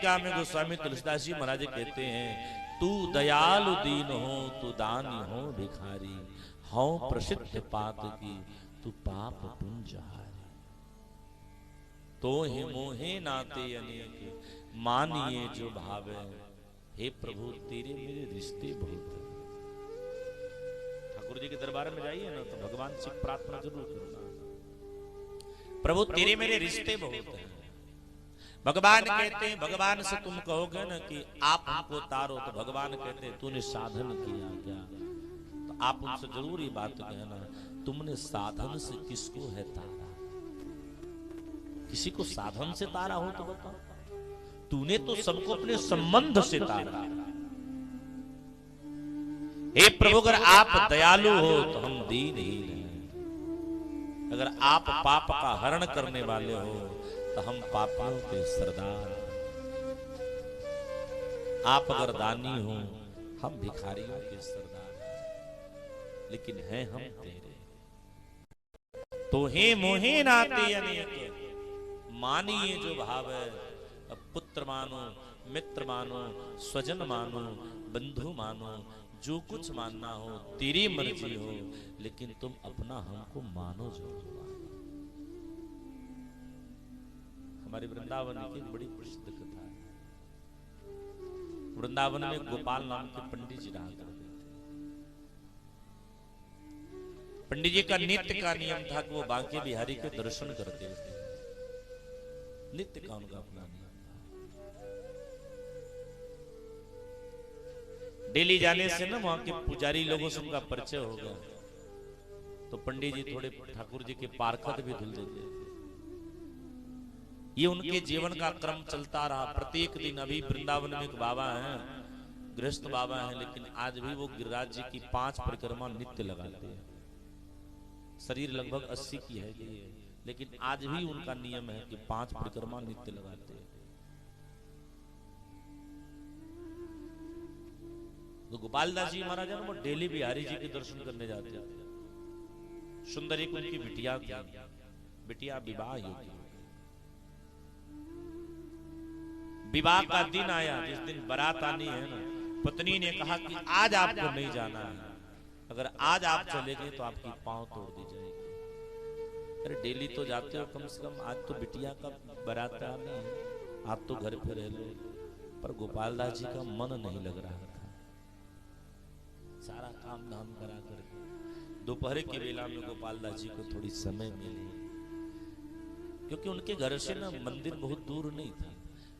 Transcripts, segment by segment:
टीका में गोस्वामी तुलसीदास जी महाराज कहते हैं, तू दयालु दीन हो, तू दानी हो भिखारी, हो प्रसिद्ध पात की, तू पाप पुंजहारी। तो हे मोहे नाते अनेक, मानिए जो भावे, हे प्रभु तेरे मेरे रिश्ते बहुत है। ठाकुर जी के दरबार में जाइए ना तो भगवान से प्रार्थना जरूर करना, प्रभु तेरे मेरे रिश्ते बहुत हैं। भगवान कहते हैं, भगवान से तुम कहोगे ना कि आप हमको तारो, तो भगवान कहते हैं तूने साधन किया क्या? तो आप उनसे जरूर ये बात कहना, तुमने साधन से किसको है तारा? किसी को साधन से तारा हो तो बताओ। तूने तो सबको अपने संबंध से तारा। हे प्रभु, अगर आप दयालु हो तो हम दीनहीन हैं। अगर आप पाप का हरण करने वाले हो तो हम पापियों के सरदार। आप अगर दानी हो, हम भिखारियों के सरदार। लेकिन हैं हम तेरे। तो हे मोहे नाते अनेक, मानिए जो भाव है। अब पुत्र मानो, मित्र मानो, स्वजन मानो, बंधु मानो, जो कुछ मानना हो तेरी मर्जी हो, लेकिन तुम अपना हमको मानो जो। हमारे वृंदावन की बड़ी प्रसिद्ध कथा है। वृंदावन में गोपाल नाम के पंडित जी रहा करते थे। पंडित जी का नित्य का नियम था कि वो बांके बिहारी के दर्शन करते थे। नित्य का उनका अपना नियम था। डेली जाने से ना वहां के पुजारी लोगों से उनका परिचय हो गया, तो पंडित जी थोड़े ठाकुर जी के पारखत भी धुल देते थे। ये उनके जीवन का क्रम चलता रहा। प्रत्येक दिन, अभी वृंदावन में एक बाबा हैं, गृहस्थ बाबा हैं, लेकिन आज भी वो गिरिराज जी की 5 परिक्रमा नित्य लगाते हैं। शरीर लगभग 80 की है, लेकिन आज भी उनका नियम है कि 5 परिक्रमा नित्य लगाते हैं। तो गोपालदास जी महाराज वो डेली बिहारी जी के दर्शन करने जाते थे। सुंदर एक उनकी बिटिया थी, बिटिया विवाह योग्य। विवाह का दिन आया, जिस दिन बारात आनी है ना, पत्नी ने कहा कि आज आपको नहीं जाना है, अगर आज आप चले गए तो आपकी पांव तोड़ दी जाएगी। अरे डेली तो जाते हो, कम से कम आज तो बिटिया का बारात आनी है, आप तो घर पे रह लो। पर गोपालदास जी का मन नहीं लग रहा था। सारा काम धाम करा करके दोपहर की वेला में गोपालदास जी को थोड़ी समय मिली, क्योंकि उनके घर से ना मंदिर बहुत दूर नहीं था।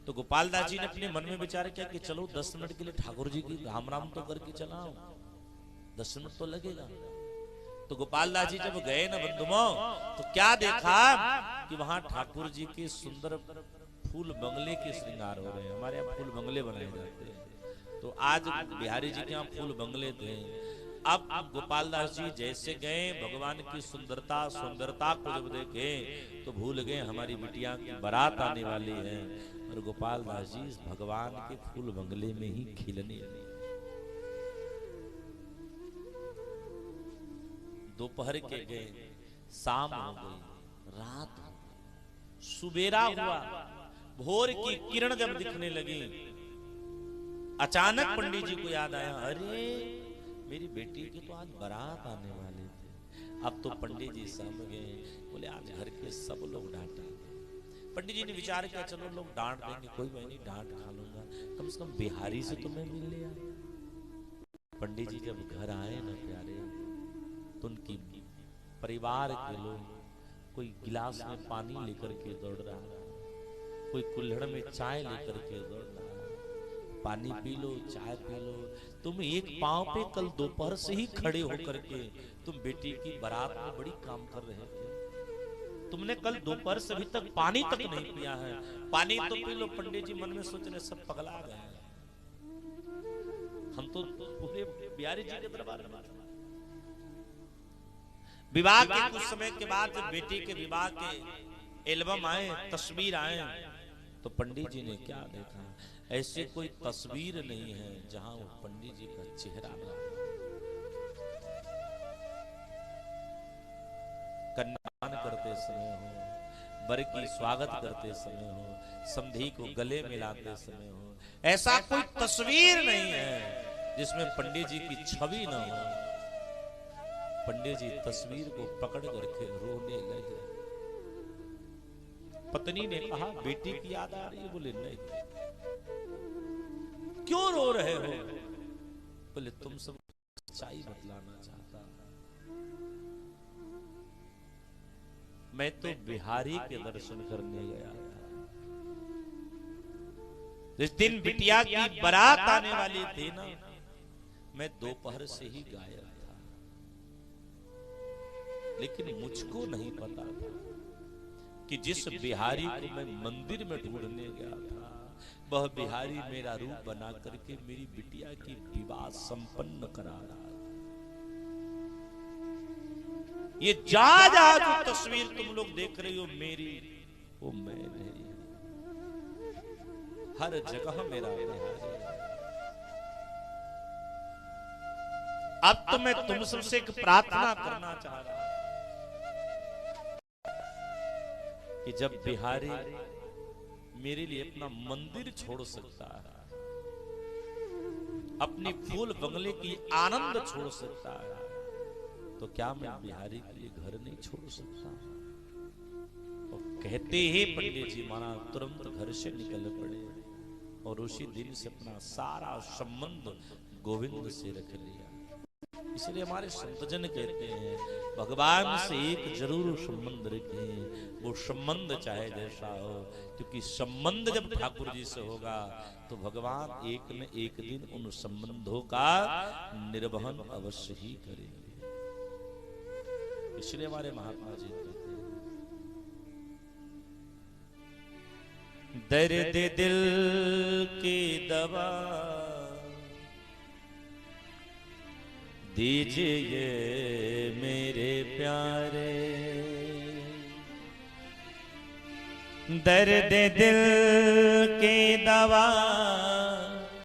तो गोपालदास जी ने अपने मन में विचार किया कि चलो 10 मिनट के लिए ठाकुर जी की राम राम तो करके चलाओ, 10 मिनट तो लगेगा। तो गोपालदास जी जब गए ना बंधुओं, तो क्या देखा कि वहां ठाकुर जी के सुंदर फूल बंगले के श्रृंगार हो रहे हैं। हमारे यहाँ फूल बंगले बनाए जाते हैं, तो आज बिहारी जी के यहाँ फूल बंगले थे। अब गोपालदास जी जैसे गए, भगवान की सुंदरता को जब देखे तो भूल गए हमारी बिटिया की बारात आने वाली है, और गोपालदास जी भगवान के फूल बंगले में ही खिलने लगे। दोपहर के गए, शाम हो गई, रात हो गई, सुबेरा हुआ, भोर की किरण जब दिखने लगी, अचानक पंडित जी को याद आया, अरे मेरी बेटी की तो आज बारात आने वाले थे। अब तो पंडित जी समझ गए, बोले आज घर के सब लोग डांटेंगे। पंडित जी ने विचार किया, चलो लोग डांट देंगे, कोई बात नहीं, डांट खा लूंगा, कम से कम बिहारी से तो मैं मिल लिया। पंडित जी जब घर आए ना प्यारे, तो उनकी परिवार के लोग, कोई गिलास में पानी लेकर के दौड़ रहा है, कोई कुल्हड़ में चाय लेकर के दौड़ रहा है, पानी पी लो, चाय पी लो। तुम एक पांव पे कल दोपहर से ही खड़े होकर के तुम बेटी की बारात में बड़ी काम कर रहे थे, तुमने कल दोपहर से अभी तक पानी तक नहीं पिया है, पानी तो पी लो। पंडित जी मन में सोच रहे सब पगला गए, हम तो पूरे बिहारी जी के दरबार में। विवाह के कुछ समय के बाद जब बेटी के विवाह के एल्बम आए, तस्वीर आए, तो पंडित जी ने क्या देखा, ऐसे कोई तस्वीर नहीं है जहां वो पंडित जी का चेहरा ना हो। कन्यादान करते समय हो, वर की स्वागत करते समय हो, समधी को गले मिलाते समय हो, ऐसा कोई तस्वीर नहीं है जिसमें पंडित जी की छवि न हो। पंडित जी तस्वीर को पकड़ करके रोने लगे। पत्नी ने कहा बेटी की याद आ रही है? बोले नहीं। क्यों रो रहे हो? बोले तुम सब सच्चाई बतलाना चाहता। मैं तो बिहारी के दर्शन करने गया था। जिस दिन बिटिया की बारात आने वाली थी ना, मैं दोपहर से ही गायब था। लेकिन मुझको नहीं पता था कि जिस बिहारी को मैं मंदिर में ढूंढने गया था, वह बिहारी मेरा रूप बना करके मेरी बिटिया की विवाह संपन्न करा रहा। ये जा जो तस्वीर तुम लोग देख रही हो मेरी, वो मैं नहीं। हर जगह मेरा बिहारी है। अब तो मैं तुम सबसे एक प्रार्थना करना चाह रहा कि जब बिहारी मेरे लिए अपना मंदिर छोड़ सकता है, अपनी फूल बंगले की आनंद छोड़ सकता है, तो क्या मैं बिहारी के लिए घर नहीं छोड़ सकता? और कहते ही पंडित जी महाराज तुरंत घर से निकल पड़े और उसी दिन से अपना सारा संबंध गोविंद से रख लिया। इसलिए हमारे संतजन कहते हैं भगवान से एक जरूर संबंध रखें, वो संबंध चाहे जैसा हो, क्योंकि संबंध जब ठाकुर जी से होगा तो भगवान एक न एक दिन उन संबंधों का निर्वहन अवश्य ही करेंगे। इसलिए हमारे महात्मा जी कहते हैं दर्द दिल की दवा दीजिए मेरे प्यारे, दर्द दिल की दवा